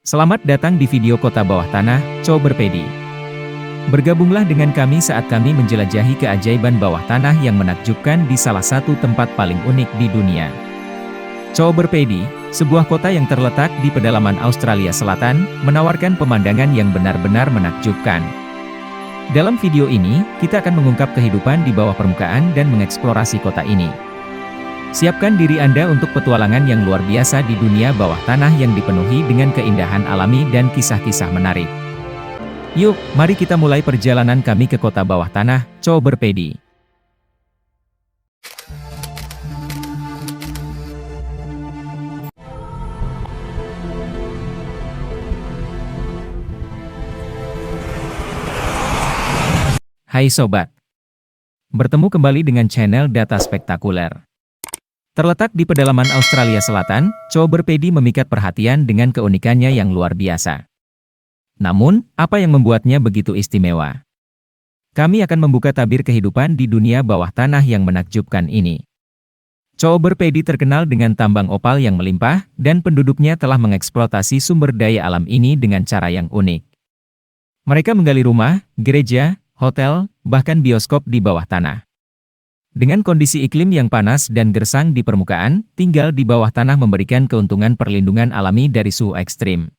Selamat datang di video Kota Bawah Tanah, Chow Berpedi. Bergabunglah dengan kami saat kami menjelajahi keajaiban bawah tanah yang menakjubkan di salah satu tempat paling unik di dunia. Chow Berpedi, sebuah kota yang terletak di pedalaman Australia Selatan, menawarkan pemandangan yang benar-benar menakjubkan. Dalam video ini, kita akan mengungkap kehidupan di bawah permukaan dan mengeksplorasi kota ini. Siapkan diri Anda untuk petualangan yang luar biasa di dunia bawah tanah yang dipenuhi dengan keindahan alami dan kisah-kisah menarik. Yuk, mari kita mulai perjalanan kami ke kota bawah tanah, Chow Berpedi. Hai Sobat! Bertemu kembali dengan channel Data Spektakuler. Terletak di pedalaman Australia Selatan, Chow Berpedi memikat perhatian dengan keunikannya yang luar biasa. Namun, apa yang membuatnya begitu istimewa? Kami akan membuka tabir kehidupan di dunia bawah tanah yang menakjubkan ini. Chow Berpedi terkenal dengan tambang opal yang melimpah, dan penduduknya telah mengeksploitasi sumber daya alam ini dengan cara yang unik. Mereka menggali rumah, gereja, hotel, bahkan bioskop di bawah tanah. Dengan kondisi iklim yang panas dan gersang di permukaan, tinggal di bawah tanah memberikan keuntungan perlindungan alami dari suhu ekstrim.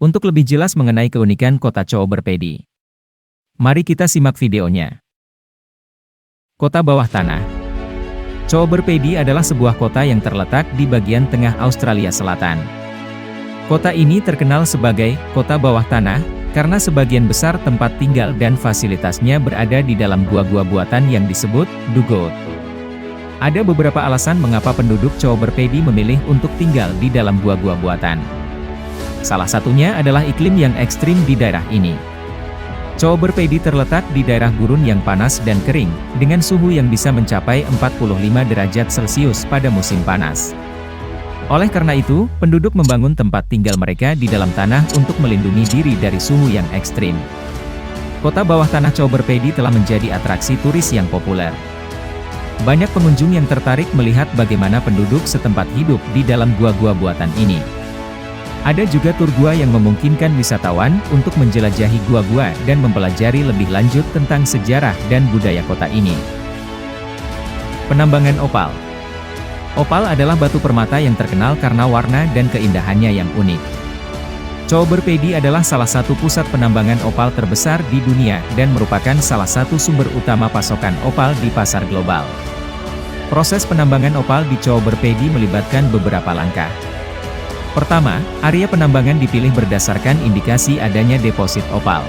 Untuk lebih jelas mengenai keunikan kota Chow Berpedi, mari kita simak videonya. Kota bawah tanah. Chow Berpedi adalah sebuah kota yang terletak di bagian tengah Australia Selatan. Kota ini terkenal sebagai kota bawah tanah, karena sebagian besar tempat tinggal dan fasilitasnya berada di dalam gua-gua buatan yang disebut dugot. Ada beberapa alasan mengapa penduduk Chow Berpedi memilih untuk tinggal di dalam gua-gua buatan. Salah satunya adalah iklim yang ekstrim di daerah ini. Chow Berpedi terletak di daerah gurun yang panas dan kering, dengan suhu yang bisa mencapai 45 derajat Celcius pada musim panas. Oleh karena itu, penduduk membangun tempat tinggal mereka di dalam tanah untuk melindungi diri dari suhu yang ekstrim. Kota bawah tanah Chow Berpedi telah menjadi atraksi turis yang populer. Banyak pengunjung yang tertarik melihat bagaimana penduduk setempat hidup di dalam gua-gua buatan ini. Ada juga tur gua yang memungkinkan wisatawan untuk menjelajahi gua-gua dan mempelajari lebih lanjut tentang sejarah dan budaya kota ini. Penambangan opal. Opal adalah batu permata yang terkenal karena warna dan keindahannya yang unik. Chow Berpedi adalah salah satu pusat penambangan opal terbesar di dunia dan merupakan salah satu sumber utama pasokan opal di pasar global. Proses penambangan opal di Chow Berpedi melibatkan beberapa langkah. Pertama, area penambangan dipilih berdasarkan indikasi adanya deposit opal.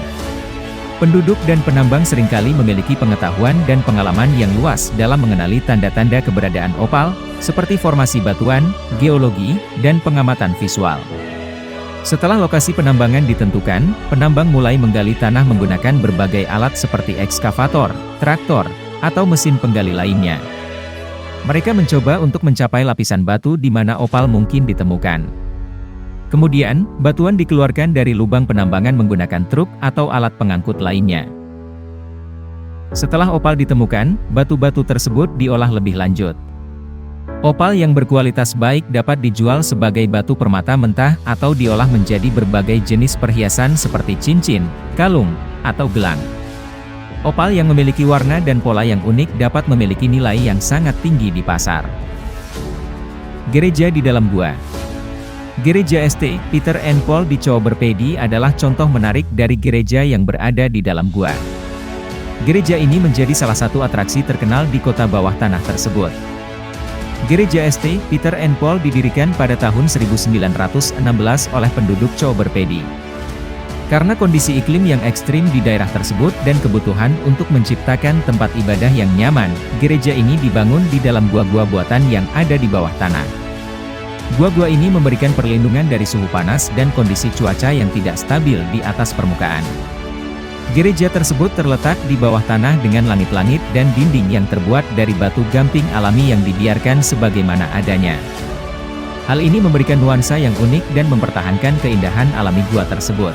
Penduduk dan penambang seringkali memiliki pengetahuan dan pengalaman yang luas dalam mengenali tanda-tanda keberadaan opal, seperti formasi batuan, geologi, dan pengamatan visual. Setelah lokasi penambangan ditentukan, penambang mulai menggali tanah menggunakan berbagai alat seperti ekskavator, traktor, atau mesin penggali lainnya. Mereka mencoba untuk mencapai lapisan batu di mana opal mungkin ditemukan. Kemudian, batuan dikeluarkan dari lubang penambangan menggunakan truk atau alat pengangkut lainnya. Setelah opal ditemukan, batu-batu tersebut diolah lebih lanjut. Opal yang berkualitas baik dapat dijual sebagai batu permata mentah atau diolah menjadi berbagai jenis perhiasan seperti cincin, kalung, atau gelang. Opal yang memiliki warna dan pola yang unik dapat memiliki nilai yang sangat tinggi di pasar. Gereja di dalam gua. Gereja St. Peter and Paul di Chow Berpedi adalah contoh menarik dari gereja yang berada di dalam gua. Gereja ini menjadi salah satu atraksi terkenal di kota bawah tanah tersebut. Gereja St. Peter and Paul didirikan pada tahun 1916 oleh penduduk Chow Berpedi. Karena kondisi iklim yang ekstrim di daerah tersebut dan kebutuhan untuk menciptakan tempat ibadah yang nyaman, gereja ini dibangun di dalam gua-gua buatan yang ada di bawah tanah. Gua-gua ini memberikan perlindungan dari suhu panas dan kondisi cuaca yang tidak stabil di atas permukaan. Gereja tersebut terletak di bawah tanah dengan langit-langit dan dinding yang terbuat dari batu gamping alami yang dibiarkan sebagaimana adanya. Hal ini memberikan nuansa yang unik dan mempertahankan keindahan alami gua tersebut.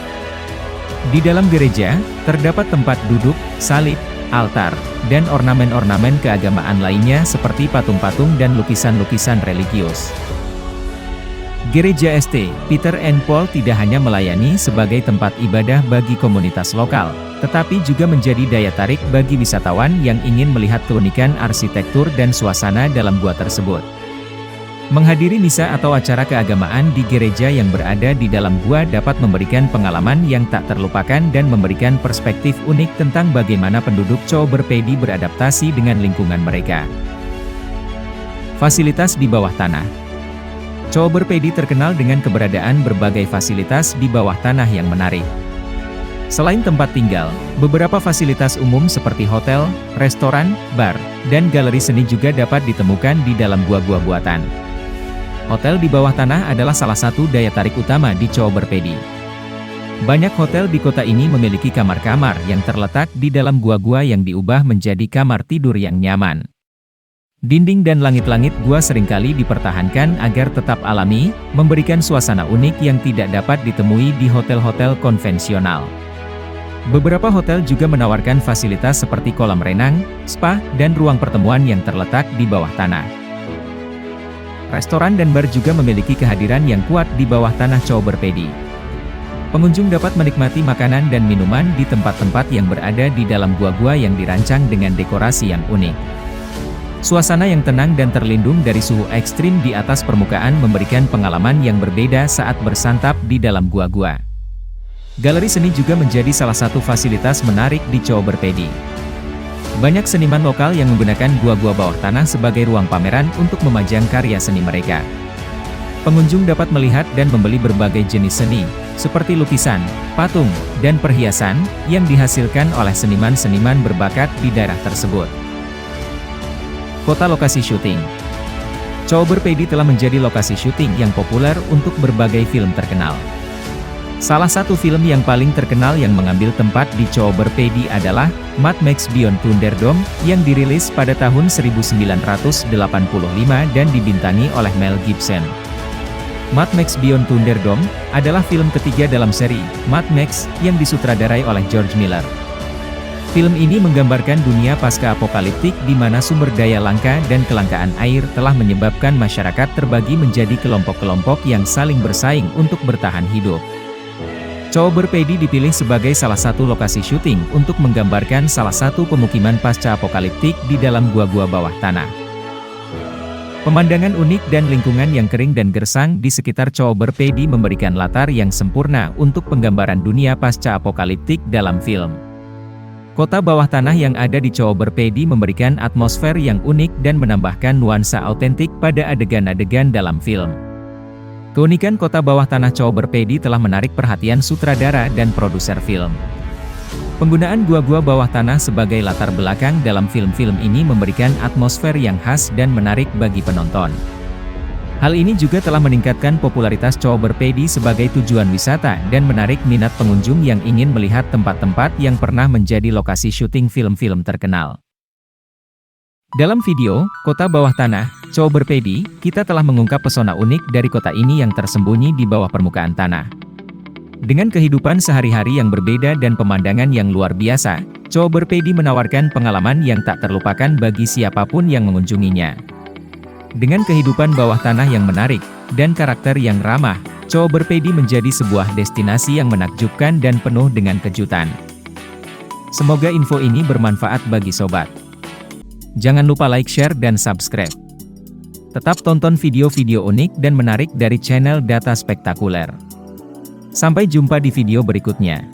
Di dalam gereja, terdapat tempat duduk, salib, altar, dan ornamen-ornamen keagamaan lainnya seperti patung-patung dan lukisan-lukisan religius. Gereja St. Peter and Paul tidak hanya melayani sebagai tempat ibadah bagi komunitas lokal, tetapi juga menjadi daya tarik bagi wisatawan yang ingin melihat keunikan arsitektur dan suasana dalam gua tersebut. Menghadiri misa atau acara keagamaan di gereja yang berada di dalam gua dapat memberikan pengalaman yang tak terlupakan dan memberikan perspektif unik tentang bagaimana penduduk Chao Berpedi beradaptasi dengan lingkungan mereka. Fasilitas di bawah tanah. Chao Berpedi terkenal dengan keberadaan berbagai fasilitas di bawah tanah yang menarik. Selain tempat tinggal, beberapa fasilitas umum seperti hotel, restoran, bar, dan galeri seni juga dapat ditemukan di dalam gua-gua buatan. Hotel di bawah tanah adalah salah satu daya tarik utama di Chao Berpedi. Banyak hotel di kota ini memiliki kamar-kamar yang terletak di dalam gua-gua yang diubah menjadi kamar tidur yang nyaman. Dinding dan langit-langit gua seringkali dipertahankan agar tetap alami, memberikan suasana unik yang tidak dapat ditemui di hotel-hotel konvensional. Beberapa hotel juga menawarkan fasilitas seperti kolam renang, spa, dan ruang pertemuan yang terletak di bawah tanah. Restoran dan bar juga memiliki kehadiran yang kuat di bawah tanah Chao Berpedi. Pengunjung dapat menikmati makanan dan minuman di tempat-tempat yang berada di dalam gua-gua yang dirancang dengan dekorasi yang unik. Suasana yang tenang dan terlindung dari suhu ekstrim di atas permukaan memberikan pengalaman yang berbeda saat bersantap di dalam gua-gua. Galeri seni juga menjadi salah satu fasilitas menarik di Chao Berpedi. Banyak seniman lokal yang menggunakan gua-gua bawah tanah sebagai ruang pameran untuk memajang karya seni mereka. Pengunjung dapat melihat dan membeli berbagai jenis seni, seperti lukisan, patung, dan perhiasan, yang dihasilkan oleh seniman-seniman berbakat di daerah tersebut. Kota lokasi syuting. Chao Berpedi telah menjadi lokasi syuting yang populer untuk berbagai film terkenal. Salah satu film yang paling terkenal yang mengambil tempat di Chao Berpedi adalah Mad Max Beyond Thunderdome, yang dirilis pada tahun 1985 dan dibintangi oleh Mel Gibson. Mad Max Beyond Thunderdome adalah film ketiga dalam seri Mad Max yang disutradarai oleh George Miller. Film ini menggambarkan dunia pasca-apokaliptik di mana sumber daya langka dan kelangkaan air telah menyebabkan masyarakat terbagi menjadi kelompok-kelompok yang saling bersaing untuk bertahan hidup. Chao Berpedi dipilih sebagai salah satu lokasi syuting untuk menggambarkan salah satu pemukiman pasca-apokaliptik di dalam gua-gua bawah tanah. Pemandangan unik dan lingkungan yang kering dan gersang di sekitar Chao Berpedi memberikan latar yang sempurna untuk penggambaran dunia pasca-apokaliptik dalam film. Kota bawah tanah yang ada di Chao Berpedi memberikan atmosfer yang unik dan menambahkan nuansa autentik pada adegan-adegan dalam film. Keunikan kota bawah tanah Chao Berpedi telah menarik perhatian sutradara dan produser film. Penggunaan gua-gua bawah tanah sebagai latar belakang dalam film-film ini memberikan atmosfer yang khas dan menarik bagi penonton. Hal ini juga telah meningkatkan popularitas Chao Berpedi sebagai tujuan wisata dan menarik minat pengunjung yang ingin melihat tempat-tempat yang pernah menjadi lokasi syuting film-film terkenal. Dalam video, Kota Bawah Tanah, Chao Berpedi, kita telah mengungkap pesona unik dari kota ini yang tersembunyi di bawah permukaan tanah. Dengan kehidupan sehari-hari yang berbeda dan pemandangan yang luar biasa, Chao Berpedi menawarkan pengalaman yang tak terlupakan bagi siapapun yang mengunjunginya. Dengan kehidupan bawah tanah yang menarik, dan karakter yang ramah, Chao Berpedi menjadi sebuah destinasi yang menakjubkan dan penuh dengan kejutan. Semoga info ini bermanfaat bagi sobat. Jangan lupa like, share, dan subscribe. Tetap tonton video-video unik dan menarik dari channel Data Spektakuler. Sampai jumpa di video berikutnya.